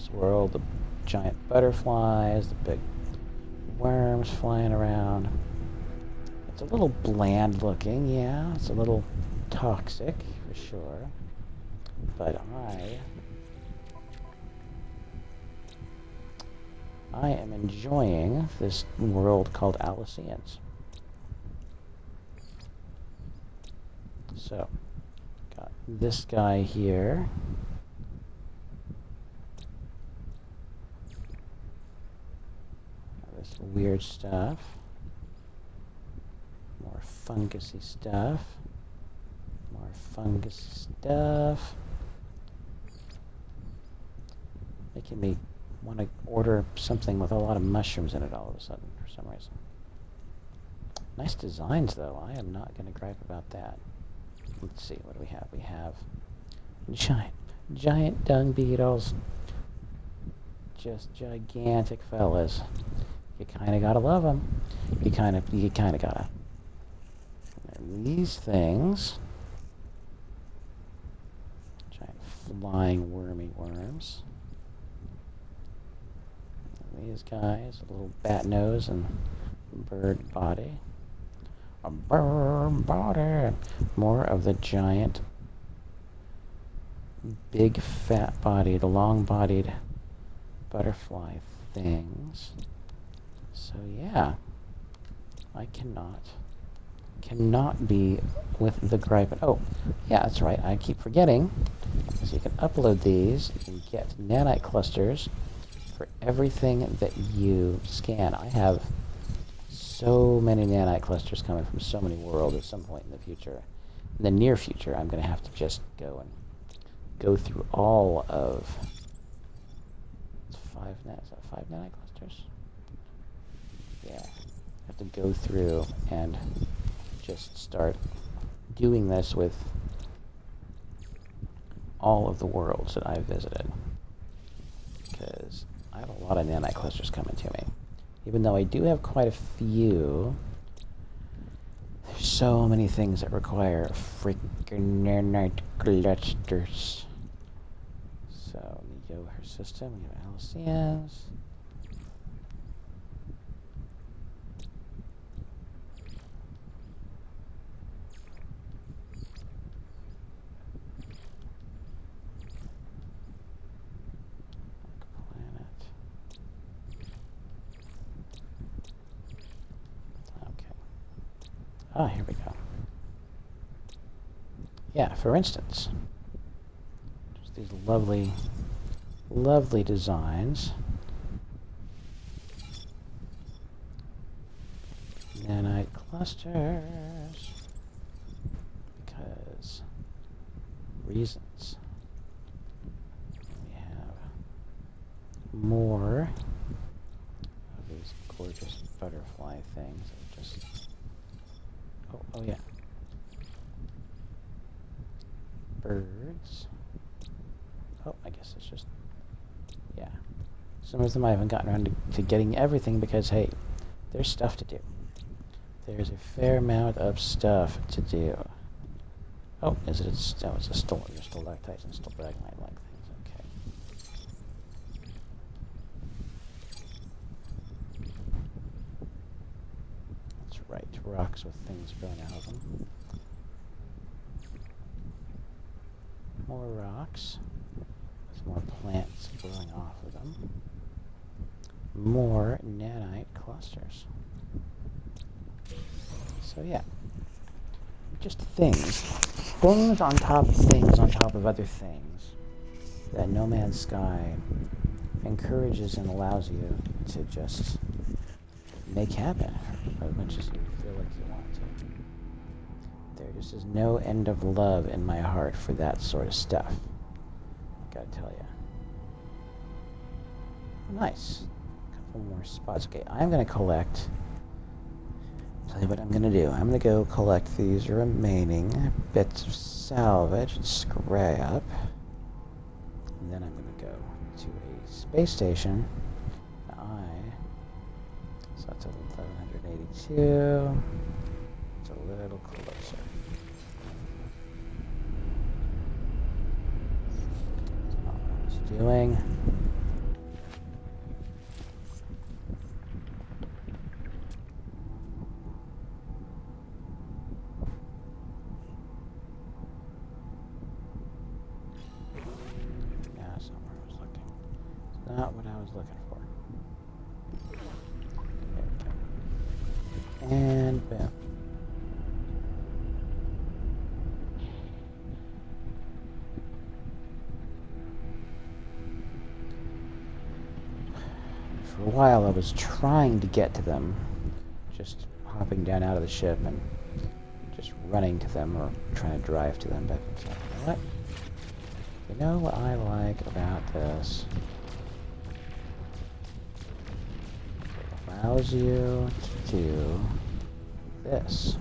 this world. The giant butterflies, the big worms flying around. It's a little bland looking, yeah. It's a little toxic, for sure. But I am enjoying this world called Aliceans. So, got this guy here. This weird stuff. More fungusy stuff. More fungusy stuff. Making me want to order something with a lot of mushrooms in it all of a sudden for some reason. Nice designs though. I am not going to gripe about that. Let's see, what do we have? We have giant dung beetles. Just gigantic fellas. You kind of gotta love them. You kind of gotta. And these things, giant flying wormy worms. And these guys, a little bat nose and bird body. A bird body. More of the giant, big, fat-bodied, long-bodied butterfly things. So yeah, I cannot be with the gripe. Oh, yeah, that's right. I keep forgetting. So you can upload these. You can get nanite clusters for everything that you scan. I have so many nanite clusters coming from so many worlds at some point in the future. In the near future, I'm going to have to just go through all of five nanite clusters? Yeah. I have to go through and just start doing this with all of the worlds that I've visited. Because I have a lot of nanite clusters coming to me. Even though I do have quite a few, there's so many things that require freaking nanite clusters. So, we go her system, we have Aliceans. Ah, here we go. Yeah, for instance, just these lovely, lovely designs. Nanite clusters. Because reasons. We have more of these gorgeous butterfly things that are just... Oh yeah. Birds. Oh, I guess it's just... Yeah. Some of them I haven't gotten around to getting everything because, hey, there's stuff to do. There's a fair amount of stuff to do. Oh, is it? Oh, it's a stalactites and stalagmite-like things. Okay. That's right. Rocks with things growing out of them. More rocks with more plants growing off of them. More nanite clusters. So yeah, just things. Things on top of things on top of other things that No Man's Sky encourages and allows you to just make happen as much as you feel like you want to. There just is no end of love in my heart for that sort of stuff. I gotta tell you. Nice. A couple more spots. Okay, I'm gonna collect... Tell you what I'm going to do. I'm going to go collect these remaining bits of salvage and scrap. And then I'm going to go to a space station. So that's 1182. It's a little closer. That's not what I was doing. not what I was looking for. There we go. And boom. For a while I was trying to get to them, just hopping down out of the ship and just running to them or trying to drive to them, but it's like, you know what? You know what I like about this? It allows you to do this.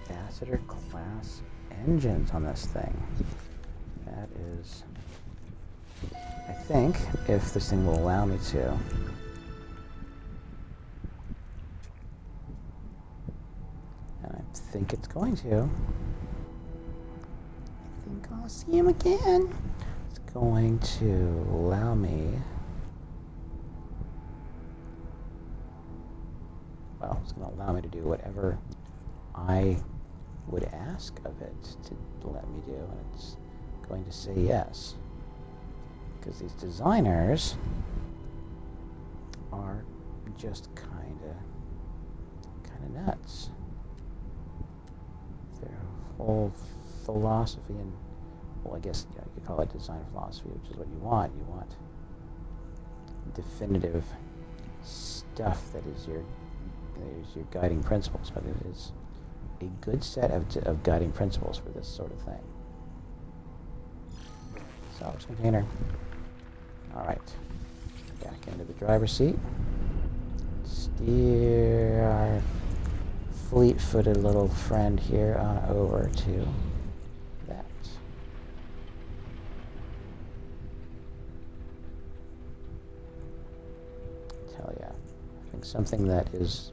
Ambassador class engines on this thing. That is, I think, if this thing will allow me to. And I think it's going to. I think I'll see him again. It's going to allow me. Well, it's going to allow me to do whatever I would ask of it to let me do, and it's going to say yes, because these designers are just kind of nuts. Their whole philosophy, and well, I guess you could call it design philosophy, which is what you want. You want definitive stuff that is your guiding principles, but it is a good set of guiding principles for this sort of thing. Salvage container. Alright. Back into the driver's seat. Steer our fleet-footed little friend here on over to that. Tell ya. I think something that is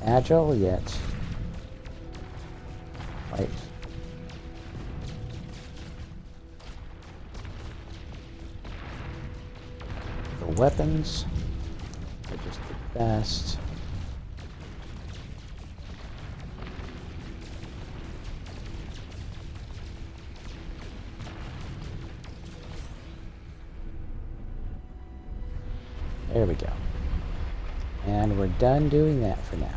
agile yet light. The weapons are just the best. There we go. And we're done doing that for now.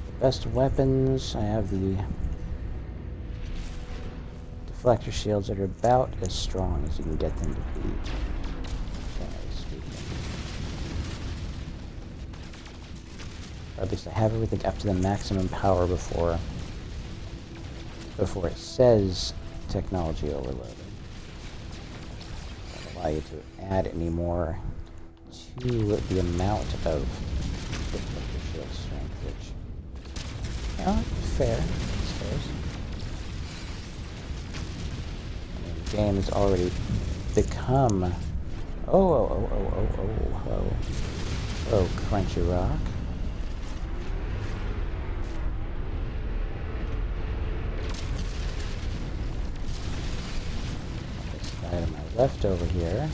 The best weapons, I have the deflector shields that are about as strong as you can get them to be, generally speaking. Or at least I have everything up to the maximum power before it says technology overloaded. Doesn't allow you to add any more to the amount of deflector shield strength, which, fair, I suppose. The game has already become crunchy rock. This guy to my left over here.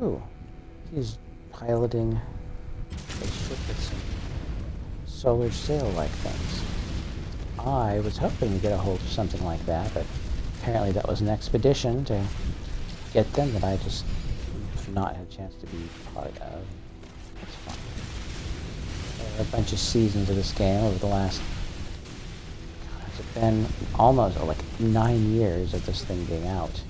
Oh, he's piloting a ship with some solar sail-like things. I was hoping to get a hold of something like that, but apparently that was an expedition to get them that I just have not had a chance to be part of. That's fun. There are a bunch of seasons of this game over the last, has it been almost like 9 years of this thing being out.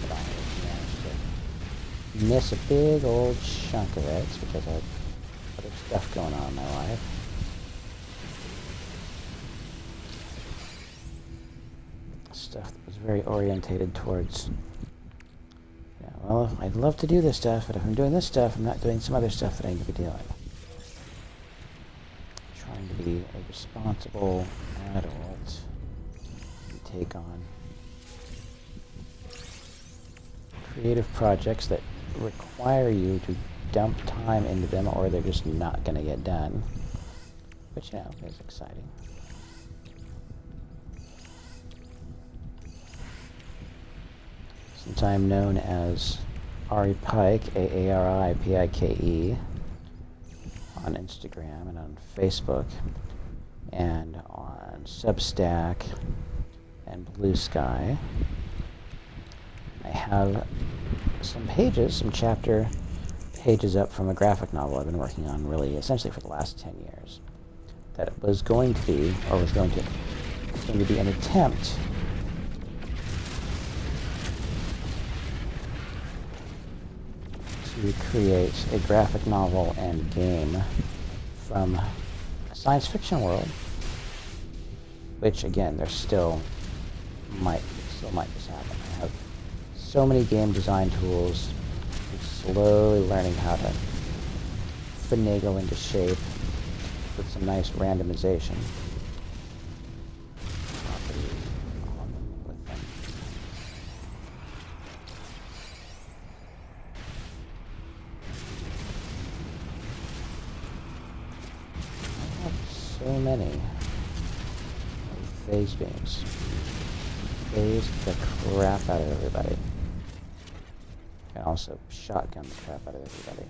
But I have managed to miss a big old chunk of it because I had other stuff going on in my life. Stuff that was very orientated towards, yeah, well, I'd love to do this stuff, but if I'm doing this stuff, I'm not doing some other stuff that I need to be doing. Trying to be a responsible adult and take on creative projects that require you to dump time into them, or they're just not going to get done, which, you know, is exciting. Except I'm known as Ari Pike, AARIPIKE, on Instagram and on Facebook, and on Substack and Blue Sky. I have some pages, some chapter pages up from a graphic novel I've been working on really essentially for the last 10 years. That was going to be an attempt to create a graphic novel and game from a science fiction world, which again, there still might just happen. I have so many game design tools. I'm slowly learning how to finagle into shape with some nice randomization. So many phase beams. Phase the crap out of everybody. And also shotgun the crap out of everybody.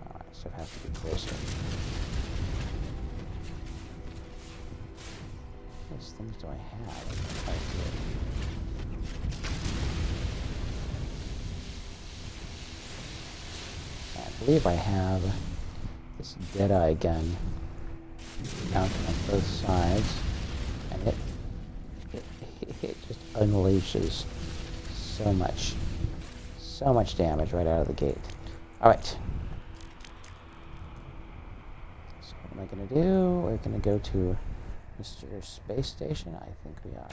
Alright, so it has to be closer. What things do I have? I believe I have this Deadeye gun mounted on both sides, and it just unleashes so much damage right out of the gate. Alright. So what am I going to do? We're going to go to Mr. Space Station? I think we are.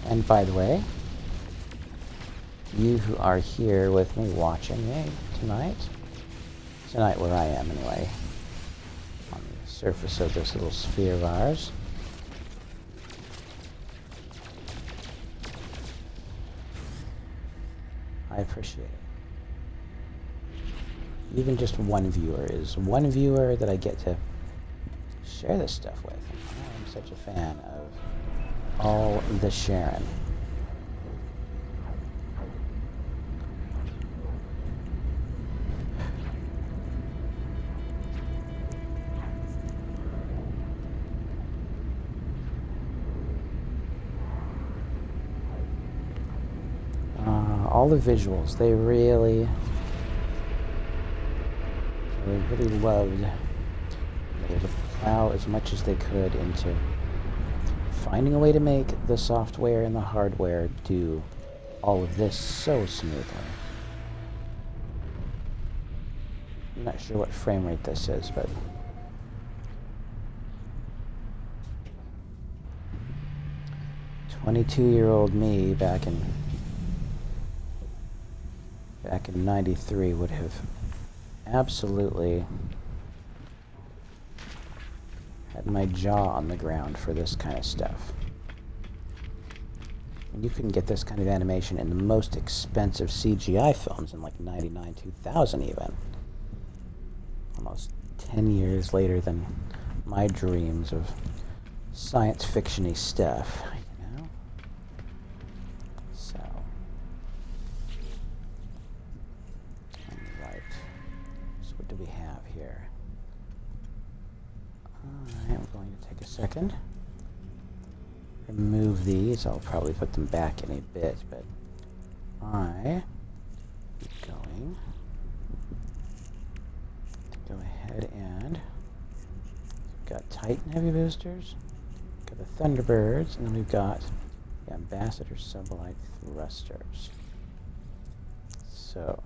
And by the way, you who are here with me watching me tonight where I am anyway, on the surface of this little sphere of ours, I appreciate it. Even just one viewer is one viewer that I get to share this stuff with. I'm such a fan of all the sharing. All the visuals, they really loved. They were to plow as much as they could into finding a way to make the software and the hardware do all of this so smoothly. I'm not sure what frame rate this is, but 22-year-old me back in 93 would have absolutely had my jaw on the ground for this kind of stuff. And you couldn't get this kind of animation in the most expensive CGI films in like 99, 2000 even. Almost 10 years later than my dreams of science fiction-y stuff, you know? So. Alright. So what do we have here? Alright, I'm going to take a second. Remove these. I'll probably put them back in a bit, but I keep going. Go ahead and we've got Titan heavy boosters, got the Thunderbirds, and then we've got the Ambassador sublight thrusters. So